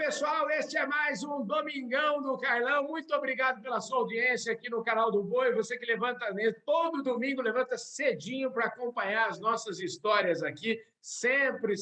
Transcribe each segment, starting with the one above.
pessoal, este é mais um Domingão do Carlão. Muito obrigado pela sua audiência aqui no canal do Boi. Você que levanta todo domingo, levanta cedinho para acompanhar as nossas histórias aqui, sempre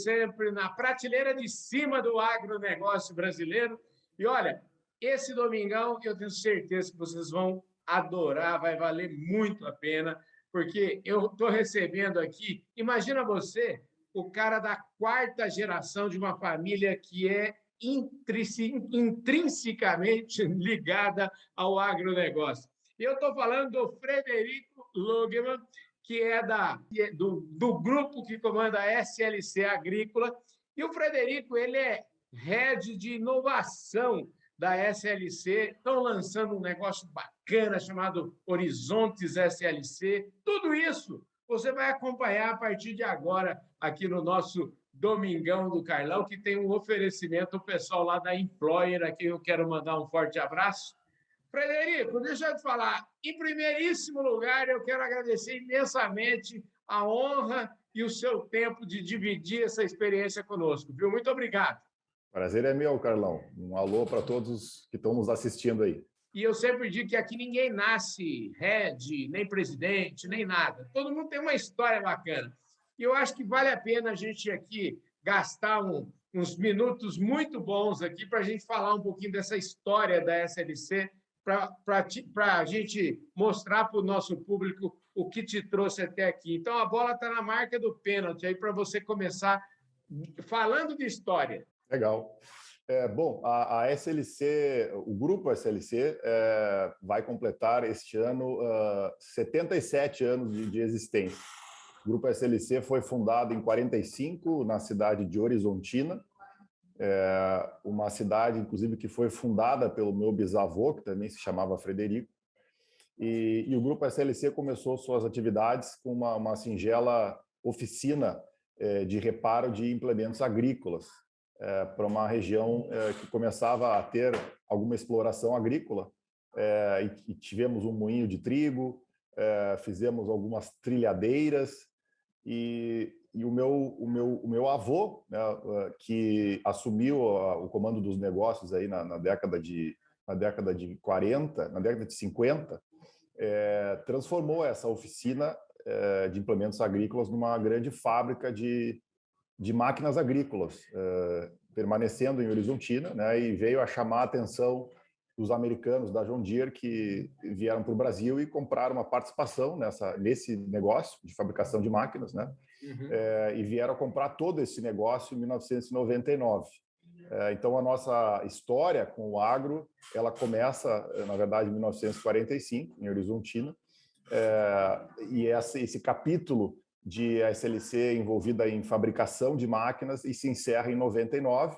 na prateleira de cima do agronegócio brasileiro. E olha, esse Domingão eu tenho certeza que vocês vão adorar, vai valer muito a pena, porque eu estou recebendo aqui, imagina você, o cara da quarta geração de uma família que é intrinsecamente ligada ao agronegócio. Eu estou falando do Frederico Loggemann, que é do grupo que comanda a SLC Agrícola. E o Frederico ele é head de inovação da SLC. Estão lançando um negócio bacana chamado Horizontes SLC. Tudo isso você vai acompanhar a partir de agora aqui no nosso Domingão do Carlão, que tem um oferecimento do pessoal lá da Employer, a quem eu quero mandar um forte abraço. Frederico, deixa eu te falar, em primeiríssimo lugar, eu quero agradecer imensamente a honra e o seu tempo de dividir essa experiência conosco, viu? Muito obrigado. Prazer é meu, Carlão. Um alô para todos que estão nos assistindo aí. E eu sempre digo que aqui ninguém nasce head, nem presidente, nem nada. Todo mundo tem uma história bacana. E eu acho que vale a pena a gente aqui gastar uns minutos muito bons aqui para a gente falar um pouquinho dessa história da SLC, para a gente mostrar para o nosso público o que te trouxe até aqui. Então, a bola está na marca do pênalti aí para você começar falando de história. Legal. Bom, a SLC, o grupo SLC, vai completar este ano 77 anos de existência. O grupo SLC foi fundado em 1945 na cidade de Horizontina, uma cidade, inclusive, que foi fundada pelo meu bisavô, que também se chamava Frederico. E o grupo SLC começou suas atividades com uma singela oficina de reparo de implementos agrícolas, para uma região que começava a ter alguma exploração agrícola, e tivemos um moinho de trigo, fizemos algumas trilhadeiras, e o meu avô, né, que assumiu o comando dos negócios aí na década de 40, na década de 50, transformou essa oficina de implementos agrícolas numa grande fábrica de máquinas agrícolas, permanecendo em Horizontina, né, e veio a chamar a atenção dos americanos da John Deere, que vieram para o Brasil e compraram uma participação nesse negócio de fabricação de máquinas, né, e vieram comprar todo esse negócio em 1999. Então, a nossa história com o agro, ela começa, na verdade, em 1945, em Horizontina, e esse capítulo de SLC envolvida em fabricação de máquinas e se encerra em 99,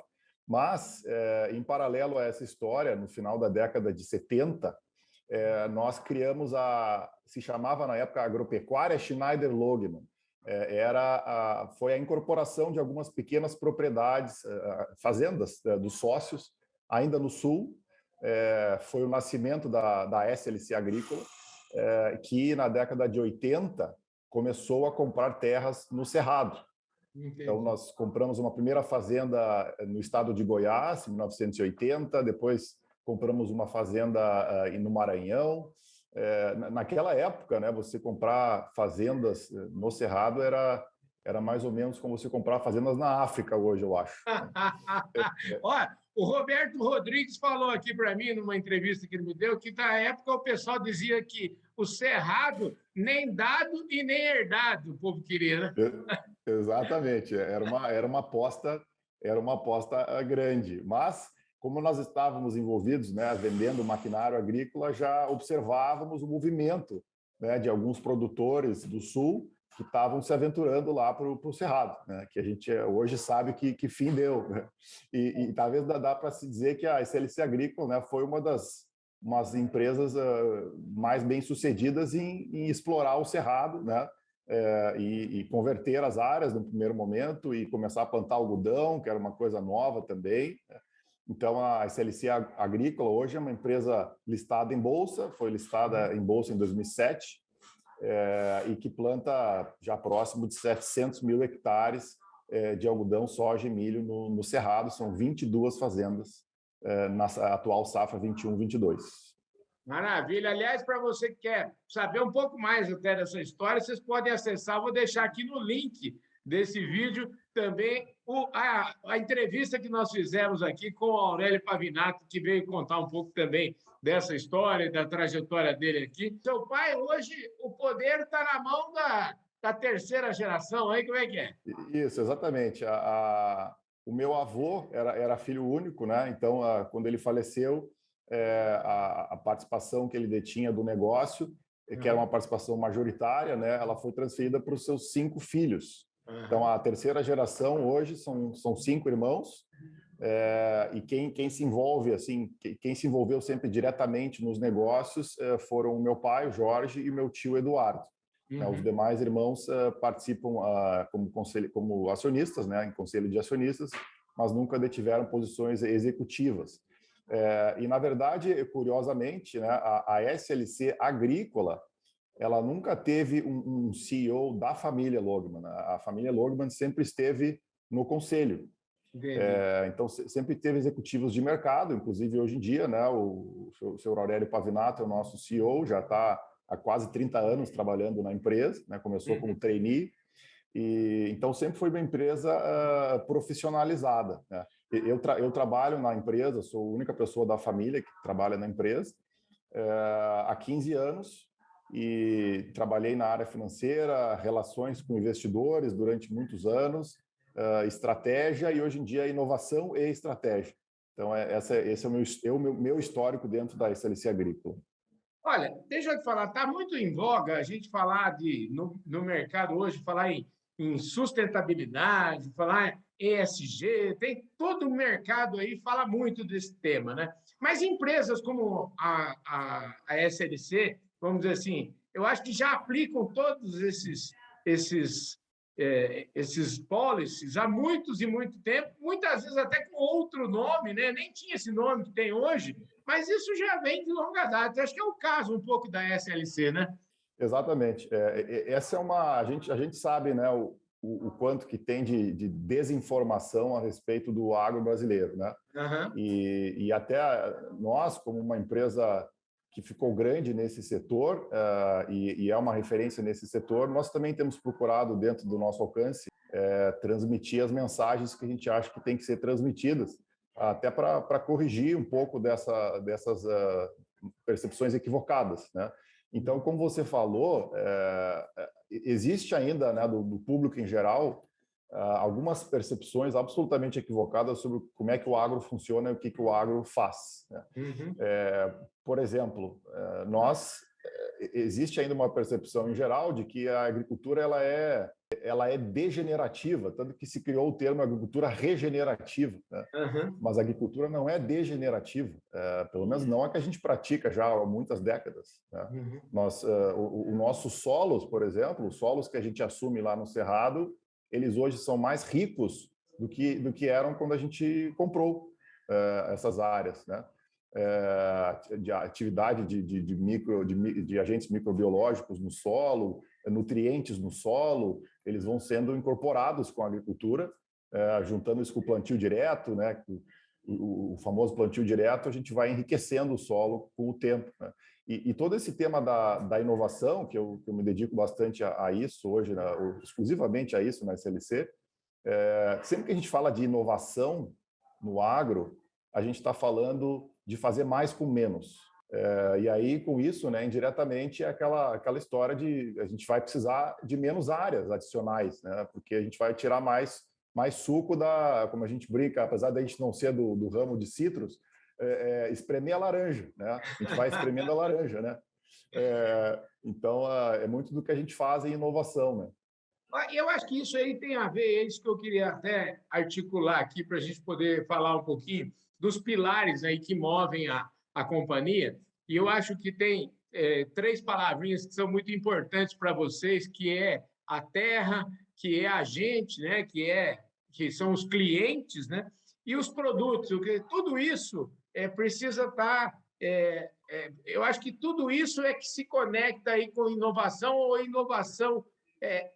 mas, em paralelo a essa história, no final da década de 70, nós criamos se chamava na época Agropecuária Schneider Loggemann. Foi a incorporação de algumas pequenas propriedades, fazendas dos sócios, ainda no sul. Foi o nascimento da SLC Agrícola, que na década de 80 começou a comprar terras no Cerrado. Entendi. Então, nós compramos uma primeira fazenda no estado de Goiás, em 1980, depois compramos uma fazenda no Maranhão. Naquela época, né, você comprar fazendas no Cerrado era mais ou menos como você comprar fazendas na África hoje, eu acho. Olha, o Roberto Rodrigues falou aqui para mim, numa entrevista que ele me deu, que na época o pessoal dizia que o cerrado nem dado e nem herdado, o povo queria, né? Exatamente, era uma aposta grande, mas como nós estávamos envolvidos, né, vendendo maquinário agrícola, já observávamos o movimento, né, de alguns produtores do sul que estavam se aventurando lá para o Cerrado, né, que a gente hoje sabe que fim deu, né? E talvez dá para se dizer que a SLC Agrícola, né, foi umas empresas mais bem-sucedidas em explorar o Cerrado, né, e converter as áreas no primeiro momento e começar a plantar algodão, que era uma coisa nova também, né? Então, a SLC Agrícola hoje é uma empresa listada em bolsa, foi listada em bolsa em 2007, e que planta já próximo de 700 mil hectares de algodão, soja e milho no Cerrado. São 22 fazendas na atual safra 21-22. Maravilha. Aliás, para você que quer saber um pouco mais até dessa história, vocês podem acessar, vou deixar aqui no link desse vídeo também a entrevista que nós fizemos aqui com o Aurélio Pavinato, que veio contar um pouco também dessa história, da trajetória dele aqui. Seu pai, hoje, o poder está na mão da terceira geração, aí como é que é? Isso, exatamente. O meu avô era filho único, né? Então, quando ele faleceu, a participação que ele detinha do negócio, que era uma participação majoritária, né? Ela foi transferida para os seus 5 filhos. Então, a terceira geração hoje são 5 irmãos, e quem se envolve, assim, quem se envolveu sempre diretamente nos negócios foram o meu pai, o Jorge, e o meu tio Eduardo. Os demais irmãos participam como acionistas, né, em conselho de acionistas, mas nunca detiveram posições executivas. E, na verdade, curiosamente, né, a SLC Agrícola, ela nunca teve um CEO da família Logman. A família Logman sempre esteve no conselho. Então, sempre teve executivos de mercado, inclusive hoje em dia, né, o senhor Aurélio Pavinato é o nosso CEO, já está há quase 30 anos trabalhando na empresa, né, começou como trainee, então sempre foi uma empresa profissionalizada, né. Eu trabalho na empresa, sou a única pessoa da família que trabalha na empresa há 15 anos, e trabalhei na área financeira, relações com investidores durante muitos anos, estratégia, e hoje em dia inovação e estratégia. Então, esse é o meu histórico dentro da SLC Agrícola. Olha, deixa eu te falar, está muito em voga a gente falar no mercado hoje, falar em sustentabilidade, falar em ESG, tem todo o mercado aí fala muito desse tema, né? Mas empresas como a SLC, vamos dizer assim, eu acho que já aplicam todos esses policies há muitos e muito tempo, muitas vezes até com outro nome, né? Nem tinha esse nome que tem hoje, mas isso já vem de longa data. Acho que é o caso um pouco da SLC, né? Exatamente. Essa é a gente sabe, né, o quanto que tem de desinformação a respeito do agro brasileiro, né? E até nós, como uma empresa que ficou grande nesse setor e é uma referência nesse setor, nós também temos procurado, dentro do nosso alcance, transmitir as mensagens que a gente acha que tem que ser transmitidas, até para corrigir um pouco dessas percepções equivocadas, né? Então, como você falou, existe ainda, né, do público em geral, algumas percepções absolutamente equivocadas sobre como é que o agro funciona e o que o agro faz, né? Por exemplo, existe ainda uma percepção em geral de que a agricultura ela é degenerativa, tanto que se criou o termo agricultura regenerativa, né? Mas a agricultura não é degenerativa, pelo menos não a que a gente pratica já há muitas décadas, né? Os nossos solos, por exemplo, os solos que a gente assume lá no Cerrado, eles hoje são mais ricos do que eram quando a gente comprou essas áreas, né? De atividade de agentes microbiológicos no solo, nutrientes no solo, eles vão sendo incorporados com a agricultura, juntando isso com o plantio direto, né? O famoso plantio direto, a gente vai enriquecendo o solo com o tempo, né? E todo esse tema da inovação, que eu me dedico bastante a isso hoje, né, exclusivamente a isso na SLC, sempre que a gente fala de inovação no agro, a gente está falando de fazer mais com menos. E aí, com isso, né, indiretamente, é aquela história de a gente vai precisar de menos áreas adicionais, né, porque a gente vai tirar mais suco como a gente brinca, apesar da gente não ser do ramo de citros, espremer a laranja, né? A gente vai espremendo a laranja, né? Então, é muito do que a gente faz em inovação, né? Eu acho que isso aí tem a ver, é isso que eu queria até articular aqui para a gente poder falar um pouquinho dos pilares aí que movem a companhia. E eu acho que tem 3 palavrinhas que são muito importantes para vocês, que é a terra, que é a gente, né? Que são os clientes, né? E os produtos. Tudo isso precisa estar. Eu acho que tudo isso é que se conecta aí com inovação ou inovação.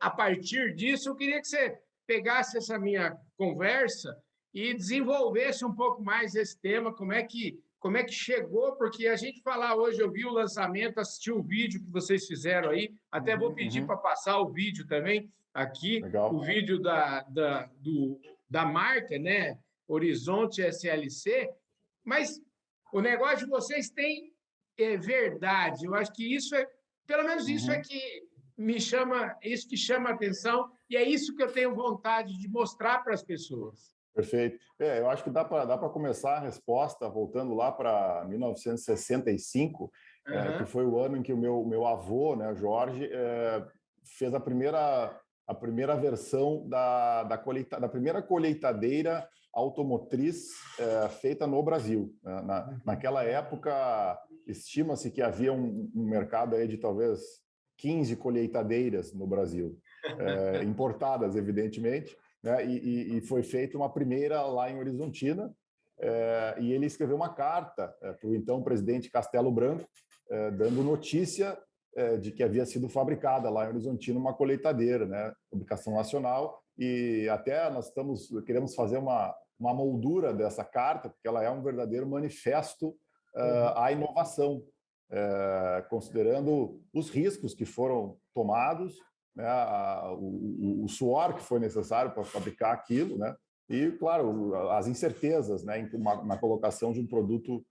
A partir disso, eu queria que você pegasse essa minha conversa e desenvolvesse um pouco mais esse tema, como é que chegou, porque a gente falar hoje, eu vi o lançamento, assisti o vídeo que vocês fizeram aí, até vou pedir para passar o vídeo também aqui, o Legal. vídeo da marca, né? Horizonte SLC, mas o negócio de vocês tem verdade. Eu acho que isso é, pelo menos isso é Uhum. que me chama, isso que chama a atenção, e é isso que eu tenho vontade de mostrar para as pessoas. Perfeito. Eu acho que dá para começar a resposta voltando lá para 1965, que Aham. foi o ano em que o meu avô, né, Jorge, fez a primeira versão da primeira colheitadeira automotriz feita no Brasil. Naquela época, estima-se que havia um mercado aí de talvez 15 colheitadeiras no Brasil, importadas, evidentemente, né? E foi feita uma primeira lá em Horizontina, e ele escreveu uma carta para o então presidente Castelo Branco, dando notícia de que havia sido fabricada lá em Horizontina uma colheitadeira, né? Publicação nacional, e até nós queremos fazer uma moldura dessa carta, porque ela é um verdadeiro manifesto à inovação, considerando os riscos que foram tomados, né, o suor que foi necessário para fabricar aquilo, né, e, claro, as incertezas, né, na colocação de um produto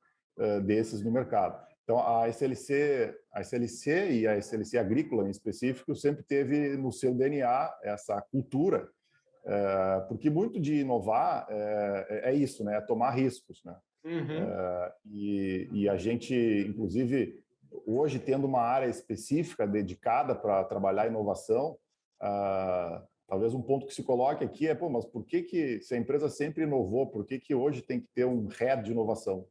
desses no mercado. Então, a SLC e a SLC agrícola, em específico, sempre teve no seu DNA essa cultura, porque muito de inovar é isso, né, é tomar riscos, né? Uhum. E a gente, inclusive, hoje tendo uma área específica dedicada para trabalhar inovação, talvez um ponto que se coloque aqui é, pô, mas por que se a empresa sempre inovou, por que hoje tem que ter um head de inovação?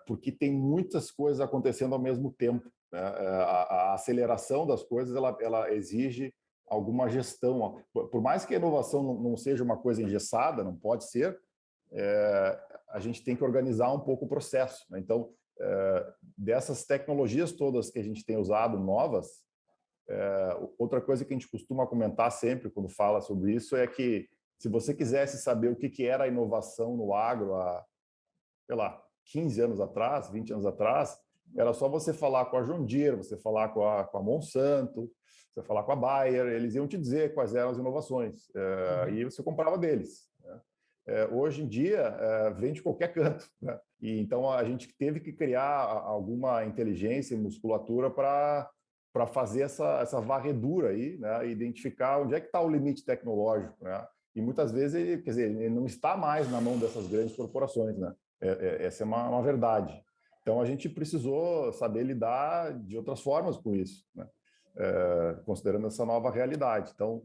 Porque tem muitas coisas acontecendo ao mesmo tempo, né? A aceleração das coisas ela exige alguma gestão. Por mais que a inovação não seja uma coisa engessada, não pode ser, a gente tem que organizar um pouco o processo, né? Então, dessas tecnologias todas que a gente tem usado, novas, outra coisa que a gente costuma comentar sempre quando fala sobre isso é que, se você quisesse saber o que era a inovação no agro há, sei lá, 15 anos atrás, 20 anos atrás, era só você falar com a John Deere, você falar com a Monsanto, você falar com a Bayer, eles iam te dizer quais eram as inovações, e você comprava deles, né? Hoje em dia, vem de qualquer canto, né? E então a gente teve que criar alguma inteligência e musculatura para fazer essa varredura aí, né? Identificar onde é que está o limite tecnológico, né? E muitas vezes, quer dizer, ele não está mais na mão dessas grandes corporações, né? Essa é uma verdade. Então a gente precisou saber lidar de outras formas com isso, né? Considerando essa nova realidade. Então,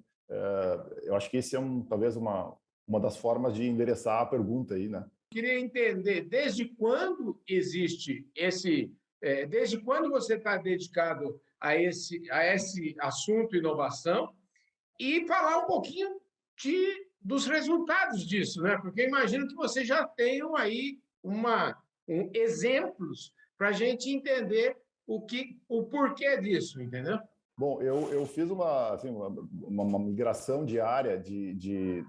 eu acho que esse é talvez uma das formas de endereçar a pergunta aí, né? Queria entender desde quando existe desde quando você está dedicado a esse assunto inovação e falar um pouquinho dos resultados disso, né? Porque eu imagino que vocês já tenham aí exemplos para a gente entender o porquê disso, entendeu? Bom, eu fiz assim, uma migração diária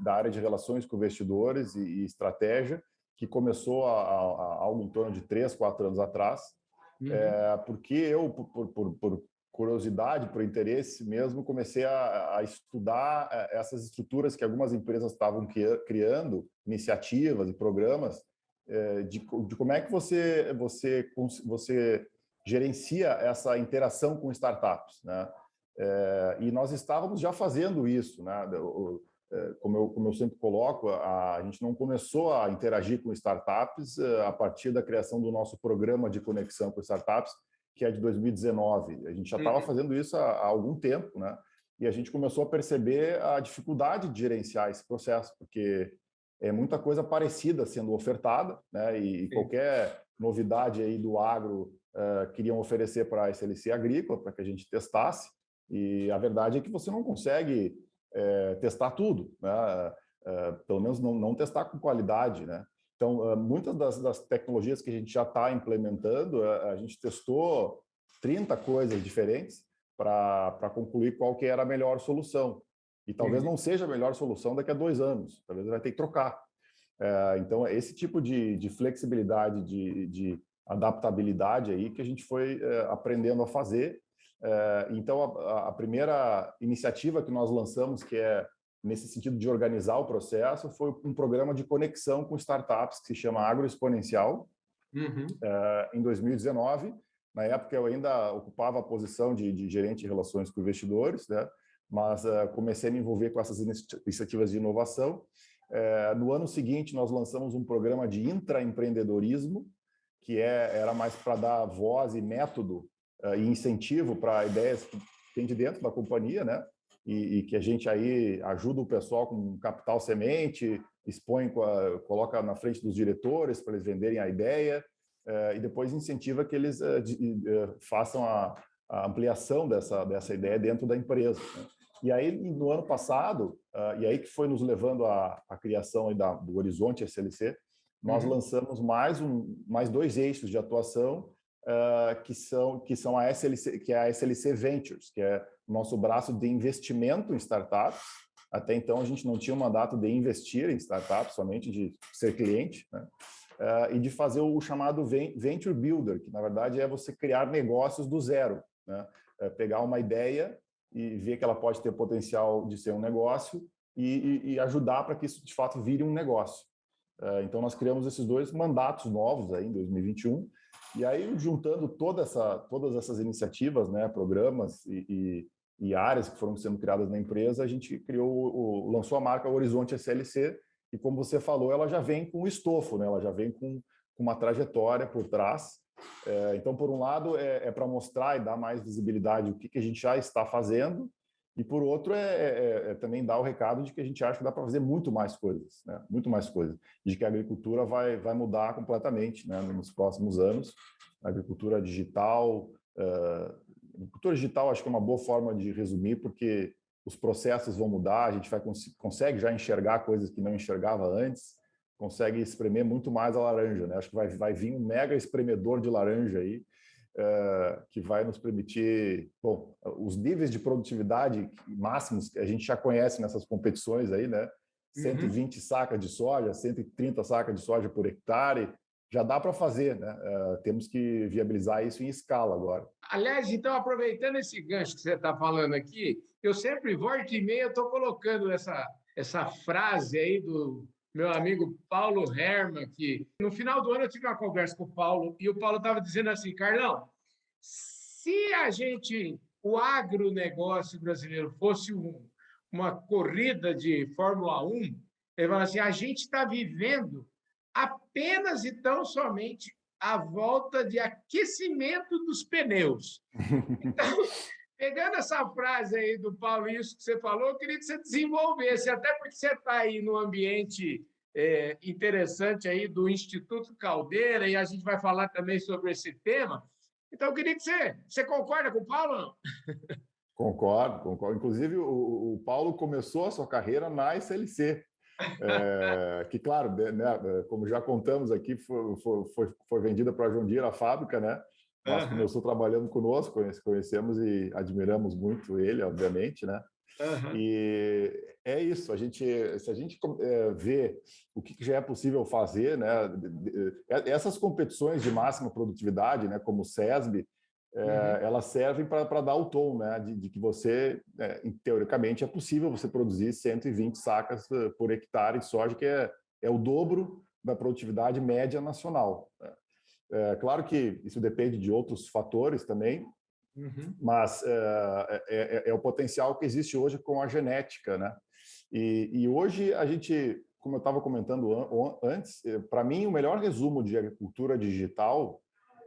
da área de relações com investidores e estratégia, que começou há algo em torno de 3, 4 anos atrás, Uhum. porque eu, por curiosidade, por interesse mesmo, comecei a estudar essas estruturas que algumas empresas estavam criando, iniciativas e programas, de como é que você gerencia essa interação com startups, né? E nós estávamos já fazendo isso, né? Como eu sempre coloco, a gente não começou a interagir com startups a partir da criação do nosso programa de conexão com startups, que é de 2019. A gente já estava Uhum. fazendo isso há algum tempo, né? E a gente começou a perceber a dificuldade de gerenciar esse processo, porque é muita coisa parecida sendo ofertada, né? E Sim. qualquer novidade aí do agro queriam oferecer para a SLC agrícola, para que a gente testasse. E a verdade é que você não consegue testar tudo, né? Pelo menos não testar com qualidade, né? Então, muitas das tecnologias que a gente já está implementando, a gente testou 30 coisas diferentes para concluir qual que era a melhor solução. E talvez não seja a melhor solução daqui a 2 anos, talvez vai ter que trocar. Então, é esse tipo de flexibilidade, de adaptabilidade aí que a gente foi aprendendo a fazer. Então, a primeira iniciativa que nós lançamos, que é nesse sentido de organizar o processo, foi um programa de conexão com startups que se chama Agroexponencial, em 2019. Na época, eu ainda ocupava a posição de gerente de relações com investidores, né? Mas comecei a me envolver com essas iniciativas de inovação. No ano seguinte, nós lançamos um programa de intraempreendedorismo, que era mais para dar voz e método e incentivo para ideias que tem de dentro da companhia, né? E que a gente aí ajuda o pessoal com capital semente, expõe, coloca na frente dos diretores para eles venderem a ideia, e depois incentiva que eles façam a ampliação dessa ideia dentro da empresa, né? E aí, no ano passado, e aí que foi nos levando à criação aí do Horizonte SLC, nós lançamos mais 2 eixos de atuação, que são a SLC, que é a SLC Ventures, que é o nosso braço de investimento em startups. Até então, a gente não tinha um mandato de investir em startups, somente de ser cliente, né? E de fazer o chamado Venture Builder, que, na verdade, é você criar negócios do zero, né? Pegar uma ideia e ver que ela pode ter potencial de ser um negócio e ajudar para que isso, de fato, vire um negócio. Então, nós criamos esses 2 mandatos novos aí em 2021, e aí, juntando todas essas iniciativas, né, programas e áreas que foram sendo criadas na empresa, a gente lançou a marca Horizonte SLC, e como você falou, ela já vem com estofo, né? Ela já vem com uma trajetória por trás. Então, por um lado, é para mostrar e dar mais visibilidade o que a gente já está fazendo, e por outro, também dar o recado de que a gente acha que dá para fazer muito mais coisas, né? Muito mais coisas, de que a agricultura vai mudar completamente, né, nos próximos anos. A agricultura digital, acho que é uma boa forma de resumir, porque os processos vão mudar, a gente consegue já enxergar coisas que não enxergava antes, consegue espremer muito mais a laranja, né? Acho que vai vir um mega espremedor de laranja aí, que vai nos permitir, bom, os níveis de produtividade máximos que a gente já conhece nessas competições aí, né? 120 sacas de soja, 130 sacas de soja por hectare, já dá para fazer, né? Temos que viabilizar isso em escala agora. Aliás, então, aproveitando esse gancho que você está falando aqui, eu sempre, volta e meia, estou colocando essa frase aí do meu amigo Paulo Herman, que no final do ano eu tive uma conversa com o Paulo, e o Paulo estava dizendo assim: Carlão, se o agronegócio brasileiro fosse uma corrida de Fórmula 1, ele fala assim: a gente está vivendo apenas e tão somente a volta de aquecimento dos pneus. Então, pegando essa frase aí do Paulo, isso que você falou, eu queria que você desenvolvesse, até porque você está aí no ambiente interessante aí do Instituto Caldeira, e a gente vai falar também sobre esse tema. Então, eu queria que você concorda com o Paulo, não? Concordo. Inclusive, o Paulo começou a sua carreira na SLC, que, claro, né, como já contamos aqui, foi vendida para a John Deere, a fábrica, né? Mas começou trabalhando conosco, conhecemos e admiramos muito ele, obviamente, né? E é isso, se a gente vê o que já é possível fazer, né? Essas competições de máxima produtividade, né, como o SESB, elas servem para dar o tom, né, de que você, teoricamente, é possível você produzir 120 sacas por hectare de soja, que é o dobro da produtividade média nacional. Claro que isso depende de outros fatores também, mas é o potencial que existe hoje com a genética, né? E hoje a gente, como eu estava comentando antes, para mim o melhor resumo de agricultura digital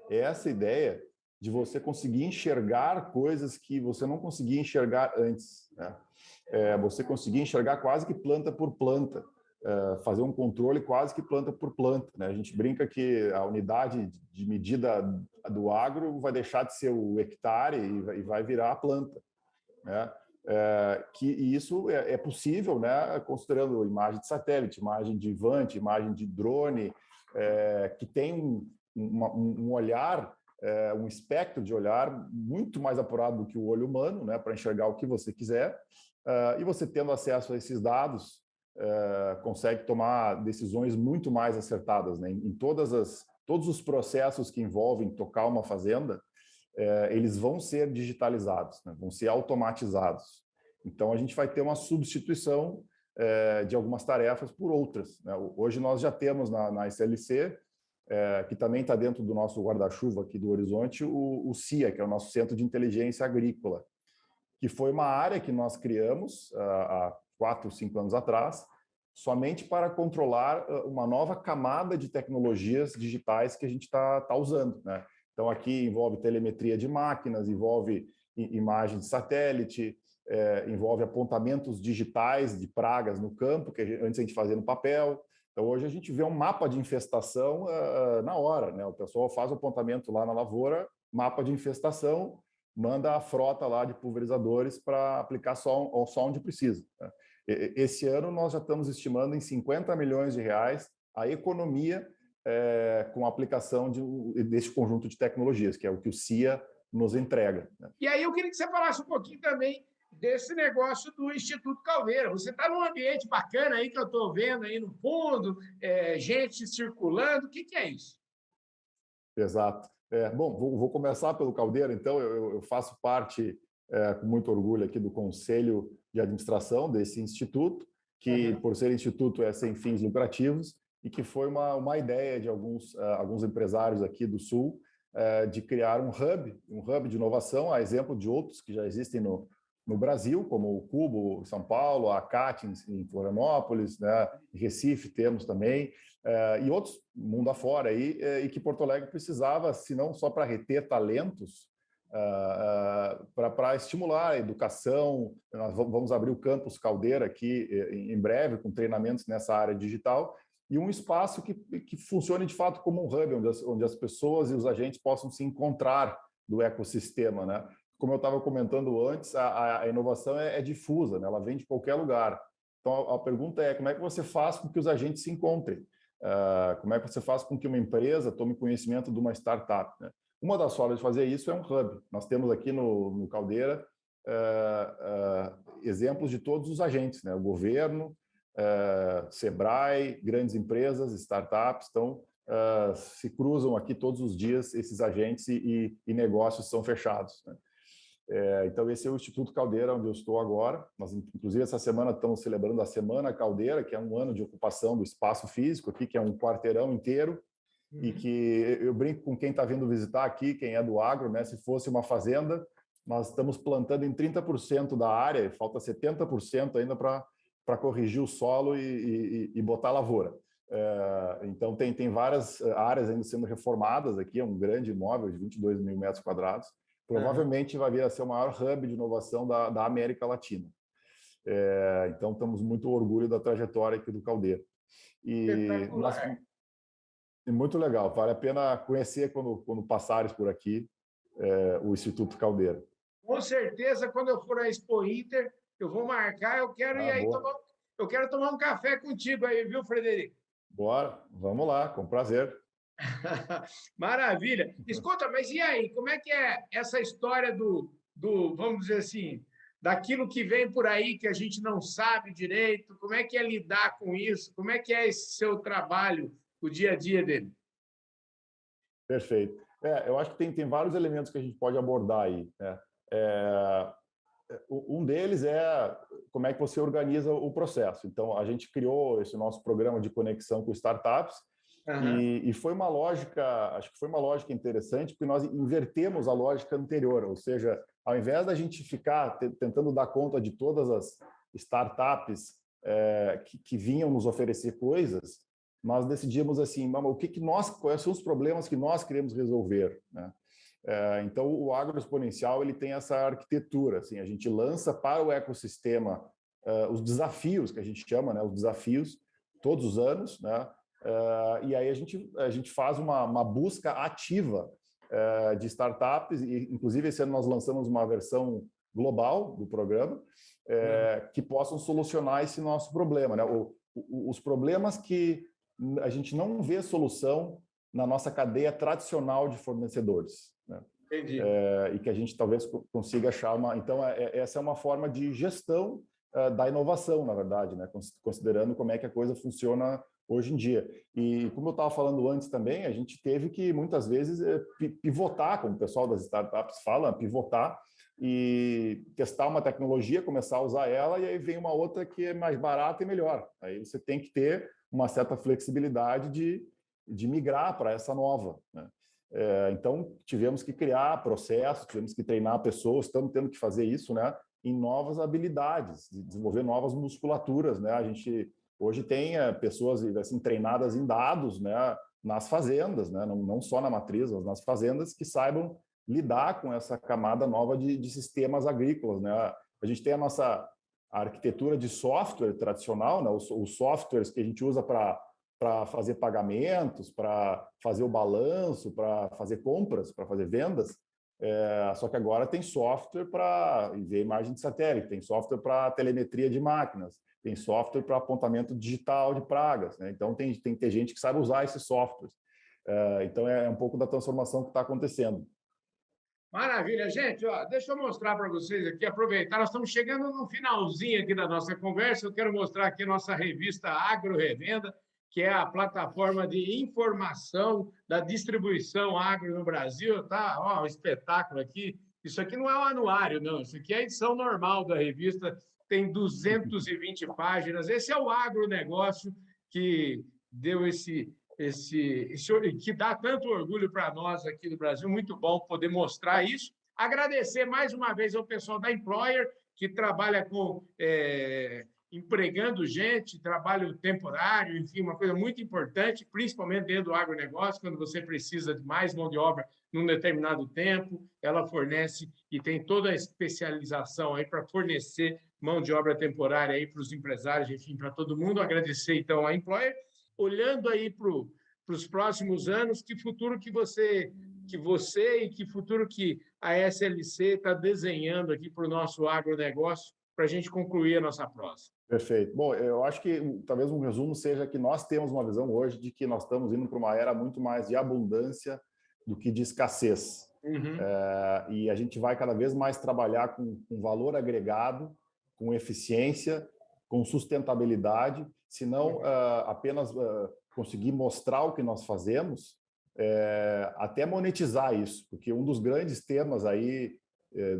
é essa ideia de você conseguir enxergar coisas que você não conseguia enxergar antes, né? Você conseguir enxergar quase que planta por planta, fazer um controle quase que planta por planta, né? A gente brinca que a unidade de medida do agro vai deixar de ser o hectare e vai virar a planta, né? E isso é possível, né, considerando imagem de satélite, imagem de Vant, imagem de drone, que tem um olhar, um espectro de olhar muito mais apurado do que o olho humano, né, para enxergar o que você quiser. E você tendo acesso a esses dados, consegue tomar decisões muito mais acertadas, né? Em todos os processos que envolvem tocar uma fazenda, eles vão ser digitalizados, né? Vão ser automatizados. Então, a gente vai ter uma substituição de algumas tarefas por outras, né? Hoje nós já temos na SLC, que também está dentro do nosso guarda-chuva aqui do Horizonte, o CIA, que é o nosso Centro de Inteligência Agrícola, que foi uma área que nós criamos há 4, 5 anos atrás, somente para controlar uma nova camada de tecnologias digitais que a gente está usando, né? Então, aqui envolve telemetria de máquinas, envolve imagem de satélite, envolve apontamentos digitais de pragas no campo, que antes a gente fazia no papel. Então, hoje a gente vê um mapa de infestação na hora, né? O pessoal faz o apontamento lá na lavoura, mapa de infestação, manda a frota lá de pulverizadores para aplicar só onde precisa, né? Esse ano nós já estamos estimando em 50 milhões de reais a economia com a aplicação desse conjunto de tecnologias, que é o que o CIA nos entrega, né? E aí eu queria que você falasse um pouquinho também desse negócio do Instituto Caldeira. Você está num ambiente bacana aí que eu estou vendo aí no fundo, gente circulando. O que é isso? Exato. Bom, vou começar pelo Caldeira, então. Eu faço parte, com muito orgulho, aqui do Conselho de Administração desse instituto, que, por ser instituto, é sem fins lucrativos, e que foi uma ideia de alguns empresários aqui do Sul de criar um hub de inovação, a exemplo de outros que já existem no Brasil, como o Cubo em São Paulo, a CAT em Florianópolis, né? Em Recife temos também, e outros mundo afora aí, e que Porto Alegre precisava, se não só para reter talentos, para estimular a educação. Nós vamos abrir o campus Caldeira aqui em breve, com treinamentos nessa área digital, e um espaço que funcione de fato como um hub, onde as pessoas e os agentes possam se encontrar do ecossistema, né? Como eu estava comentando antes, a inovação é difusa, né? Ela vem de qualquer lugar. Então, a pergunta é: como é que você faz com que os agentes se encontrem? Como é que você faz com que uma empresa tome conhecimento de uma startup, né? Uma das formas de fazer isso é um hub. Nós temos aqui no Caldeira exemplos de todos os agentes, né? O governo, Sebrae, grandes empresas, startups. Então, se cruzam aqui todos os dias esses agentes e negócios são fechados, né? Então, esse é o Instituto Caldeira, onde eu estou agora. Nós, inclusive, essa semana estamos celebrando a Semana Caldeira, que é um ano de ocupação do espaço físico aqui, que é um quarteirão inteiro, e que eu brinco com quem está vindo visitar aqui, quem é do agro, né? Se fosse uma fazenda, nós estamos plantando em 30% da área, e falta 70% ainda para corrigir o solo e botar lavoura. Então, tem várias áreas ainda sendo reformadas aqui, é um grande imóvel de 22 mil metros quadrados. Provavelmente vai vir a ser o maior hub de inovação da América Latina. Então, estamos muito orgulho da trajetória aqui do Caldeira. É muito legal, vale a pena conhecer quando passares por aqui o Instituto Caldeira. Com certeza, quando eu for à Expo Inter, eu vou marcar, eu quero ir aí eu quero tomar um café contigo aí, viu, Frederico? Bora, vamos lá, com prazer. Maravilha. Escuta, mas e aí, como é que é essa história vamos dizer assim, daquilo que vem por aí que a gente não sabe direito? Como é que é lidar com isso? Como é que é esse seu trabalho, o dia a dia dele? Perfeito. Eu acho que tem vários elementos que a gente pode abordar aí, né? Um deles é como é que você organiza o processo. Então, a gente criou esse nosso programa de conexão com startups, e foi uma lógica, acho que foi uma lógica interessante, porque nós invertemos a lógica anterior, ou seja, ao invés da gente ficar tentando dar conta de todas as startups que vinham nos oferecer coisas, nós decidimos assim: quais são os problemas que nós queremos resolver, né? Então, o agroexponencial ele tem essa arquitetura, assim, a gente lança para o ecossistema os desafios que a gente chama, né, os desafios todos os anos, né? E aí a gente faz uma busca ativa de startups, e inclusive esse ano nós lançamos uma versão global do programa que possam solucionar esse nosso problema, né? Os problemas que a gente não vê solução na nossa cadeia tradicional de fornecedores, né? Entendi. E que a gente talvez consiga achar uma... Então, essa é uma forma de gestão da inovação, na verdade, né? Considerando como é que a coisa funciona hoje em dia. E como eu estava falando antes também, a gente teve que, muitas vezes, pivotar, como o pessoal das startups fala, pivotar e testar uma tecnologia, começar a usar ela, e aí vem uma outra que é mais barata e melhor. Aí você tem que ter uma certa flexibilidade de migrar para essa nova, né? Então, tivemos que criar processos, tivemos que treinar pessoas, estamos tendo que fazer isso, né, em novas habilidades, desenvolver novas musculaturas, né? A gente hoje tem pessoas assim, treinadas em dados, né, nas fazendas, né, não só na matriz, mas nas fazendas, que saibam lidar com essa camada nova de sistemas agrícolas, né? A gente tem a arquitetura de software tradicional, né, os softwares que a gente usa para fazer pagamentos, para fazer o balanço, para fazer compras, para fazer vendas. Só que agora tem software para ver imagem de satélite, tem software para telemetria de máquinas, tem software para apontamento digital de pragas, né? Então tem que ter gente que sabe usar esses softwares. Então é um pouco da transformação que está acontecendo. Maravilha, gente. Ó, deixa eu mostrar para vocês aqui, aproveitar. Nós estamos chegando no finalzinho aqui da nossa conversa. Eu quero mostrar aqui a nossa revista Agro Revenda, que é a plataforma de informação da distribuição agro no Brasil. Tá, ó, um espetáculo aqui. Isso aqui não é um anuário, não. Isso aqui é a edição normal da revista. Tem 220 páginas. Esse é o agronegócio que deu esse que dá tanto orgulho para nós aqui do Brasil. Muito bom poder mostrar isso. Agradecer mais uma vez ao pessoal da Employer, que trabalha com empregando gente, trabalho temporário, enfim, uma coisa muito importante, principalmente dentro do agronegócio, quando você precisa de mais mão de obra num determinado tempo, ela fornece e tem toda a especialização aí para fornecer mão de obra temporária aí para os empresários, enfim, para todo mundo. Agradecer, então, a Employer. Olhando aí para os próximos anos, que futuro que você e que futuro que a SLC está desenhando aqui para o nosso agronegócio, para a gente concluir a nossa prosa. Perfeito. Bom, eu acho que talvez um resumo seja que nós temos uma visão hoje de que nós estamos indo para uma era muito mais de abundância do que de escassez. Uhum. E a gente vai cada vez mais trabalhar com valor agregado, com eficiência, com sustentabilidade, se não apenas conseguir mostrar o que nós fazemos, até monetizar isso, porque um dos grandes temas aí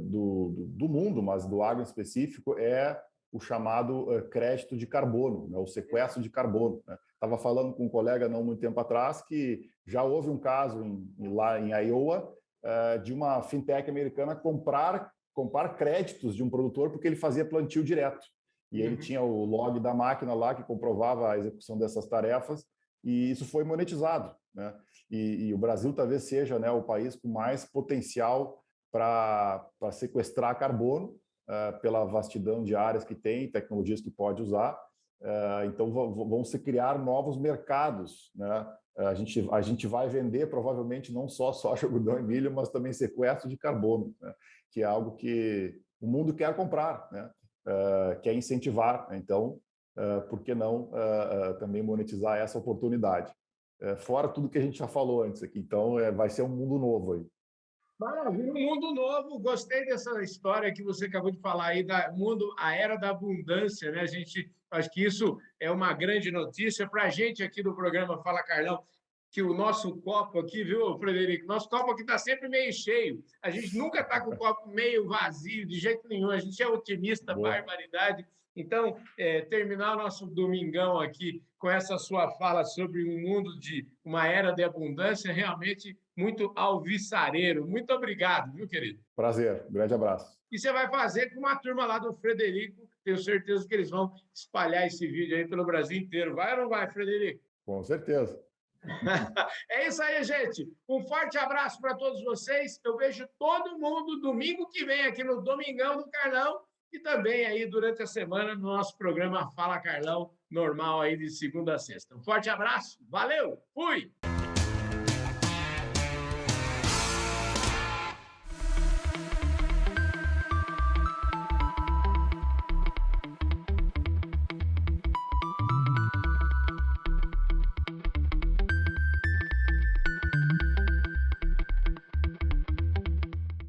do mundo, mas do agro em específico, é o chamado crédito de carbono, né, o sequestro de carbono, né? Estava falando com um colega não muito tempo atrás que já houve um caso lá em Iowa de uma fintech americana comprar créditos de um produtor porque ele fazia plantio direto. E ele tinha o log da máquina lá que comprovava a execução dessas tarefas, e isso foi monetizado, né? E o Brasil talvez seja, né, o país com mais potencial para sequestrar carbono, pela vastidão de áreas que tem, tecnologias que pode usar. Então vão se criar novos mercados, né? A gente vai vender provavelmente não só soja, algodão e milho, mas também sequestro de carbono, né? Que é algo que o mundo quer comprar, né? Quer incentivar. Então, por que não também monetizar essa oportunidade? Fora tudo que a gente já falou antes aqui. Então, vai ser um mundo novo aí. Maravilha, um mundo novo. Gostei dessa história que você acabou de falar aí, a era da abundância, né? Acho que isso é uma grande notícia para a gente aqui do programa Fala Carlão, que o nosso copo aqui, viu, Frederico? Nosso copo aqui está sempre meio cheio. A gente nunca está com o copo meio vazio, de jeito nenhum. A gente é otimista, barbaridade. Então, terminar o nosso domingão aqui com essa sua fala sobre um mundo de uma era de abundância, realmente muito alvissareiro. Muito obrigado, viu, querido? Prazer, grande abraço. E você vai fazer com uma turma lá do Frederico, tenho certeza que eles vão espalhar esse vídeo aí pelo Brasil inteiro. Vai ou não vai, Frederico? Com certeza. É isso aí, gente. Um forte abraço para todos vocês. Eu vejo todo mundo domingo que vem aqui no Domingão do Carlão e também aí durante a semana no nosso programa Fala Carlão, normal aí de segunda a sexta. Um forte abraço. Valeu. Fui.